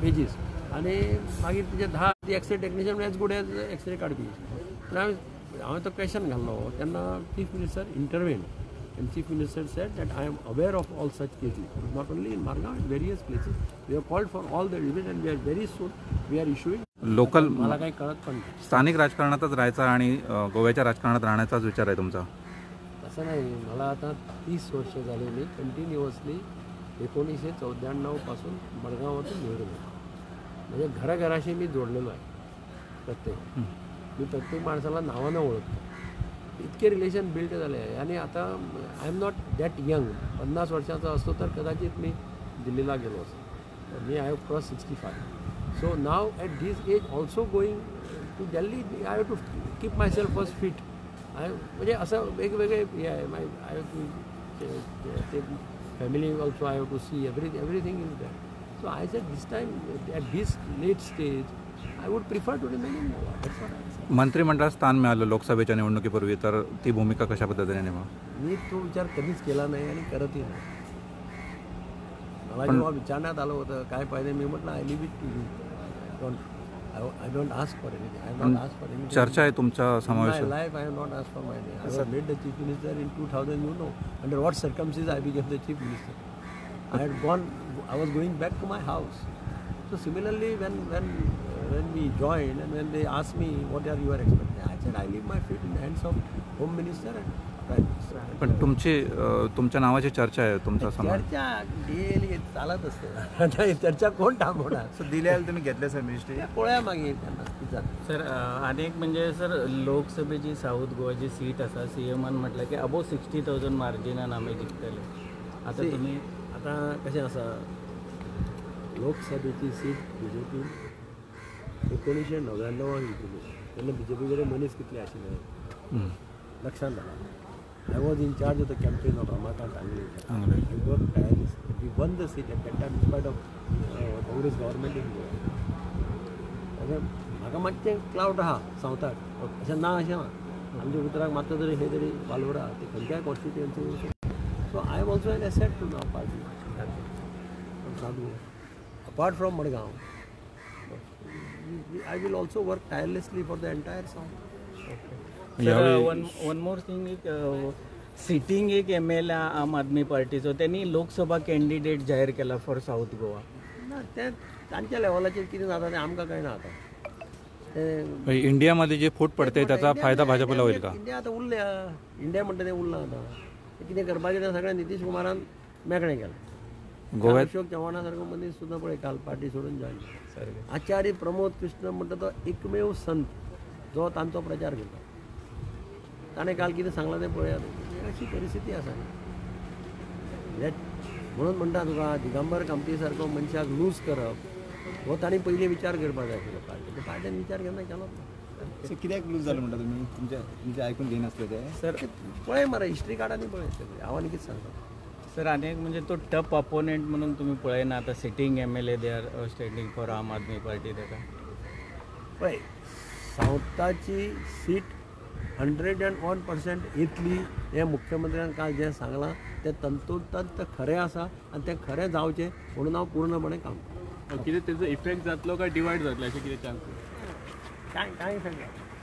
Pages आनी मागीर तेजे 10 x-ray technician as good as x-ray काडपी. हांवें तो क्वेश्चन घाल्लो तेन्ना chief minister intervene and chief minister said that I am aware of all such cases, not only in Margao, in various places. We have called for all the reviews and we are very soon we are issuing. Local मला काही कळत पण नाही. स्थानिक राजकारणातच राहायचा आणि गोव्याच्या राजकारणात राहण्याचाच विचार आहे तुमचा? असं नाही. मला आता 30 वर्ष झाले. मी कंटिन्युअसली 1994 पासून मडगावातून निवडून येतो. म्हणजे घराघराशी मी जोडलेलो आहे. प्रत्येक मी प्रत्येक माणसाला नावानं ओळखतो. इतके रिलेशन बिल्ड झाले आहे. आणि आता I am not that young. 50 वर्षाचा असतो तर कदाचित मी दिल्लीला गेलो असतो. मी I have cross 65. So now at this age also going to Delhi I have to keep myself first fit. म्हणजे असं वेगवेगळे हे आहे. आय हॅव टू ते family also I have to see everything is that. So I said this time at this late stage I would prefer to remain in Goa. That's what I said. मंत्रिमंडळात स्थान मिळालं लोकसभेच्या निवडणुकीपूर्वी, तर ती भूमिका कशा पद्धतीने निभा? मी तो विचार कधीच केला नाही आणि करतही नाही. मला जेव्हा विचारण्यात आलं होतं काय पाहिजे, मी म्हटलं I leave it to you. I don't ask for anything. I not ask for anything. चर्चा आहे तुमचा समावेश? My life I have not ask for my name. I have made the chief minister in 2000. You know under what circumstances I became the chief minister. I had gone. I was going back to my house. So similarly, when we joined and when they asked me what are you are expecting, I said I leave my feet in the hands of Home Minister and Prime Minister. पण तुमच्या नावाची चर्चा आहे, तुमचा समावेश? चर्चा daily चालत असते. आता चर्चा कोण थांबवणार? सर दिल्लीला तुम्ही घेतले सर मिनिस्ट्री पोळ्या मागे त्यांना तिचा. सर अनेक म्हणजे सर लोकसभेची साऊथ गोवाची सीट असा सीएमान म्हटलं की अबो 60,000 मार्जिनान आम्ही जिंकतले. आता तुम्ही आता कशें आसा, लोकसभेची सीट BJP 1999 जिंकली. तेन्ना BJP कडेन मनीस कितले आशिल्ले लक्षांत घाला. I was in charge of the campaign of Ramakant Angle. We work tirelessly. We won the seat at that time in spite of Congress government in Goa. म्हाका मातशें क्लावड आहा सावथाक, अशें ना अशें ना. आमच्या उतराक मातसो तरी हे तरी वालवडा ते खंयच्याय constituency. So I am also an asset to नाव पार्टी. साधू apart from Madgaon, I will also work tirelessly for the entire South. Sir, one more thing, sitting एक MLA आम आदमी पार्टीचो त्यांनी लोकसभा कॅन्डिडेट जाहीर केला फॉर साऊथ गोवा. ना ते तांच्या लेवलाचेर कितें जाता तें आमकां कळना. आतां इंडियामध्ये जे फूट पडते त्याचा फायदा भाजपला होईल का? इंडिया आतां उरल्या. इंडिया म्हणटा तें उरलां. आतां कितें करपाचें तें सगळें नितीश कुमारान मेकळें केलें. गोव्यात अशोक चव्हाणा सारको मनीस सुद्दां पळय काल पार्टी सोडून जॉईन केली. आचार्य प्रमोद कृष्ण म्हणटा तो एकमेव संत जो तांचो प्रचार करता. ताणें काल कितें सांगलां तें पळयात. अशी परिस्थिती आसा. म्हणून म्हणटा तुका दिगंबर कामती सारको मनशाक लूज करप हो तांणी पयलीं विचार करपाक जाय आशिल्लो. पार्टीन विचार केन्ना केलोच ना. कित्याक लूज जालो म्हणटा तुमी? तुमचे आयकून घेयनासले ते? सर पळय मरे हिस्ट्री कार्डांनी पळय सगळें. हांव आनी कितें सांगता. सर अनेक म्हणजे तो टफ अपोनेंट म्हणून तुम्ही पळयना. आता सिटींग MLA they are standing for Aam Aadmi party. ताका पळय सावथाची सीट 101% येतली हें मुख्यमंत्र्यान काल जें सांगलां तें तंतोतंत खरें आसा आनी तें खरें जावचें म्हणून हांव पूर्णपणे काम करतां. कितें तेजो इफेक्ट जातलो काय डिवायड जातलो अशें कितें चान्स? कांय इफेक्ट जाता.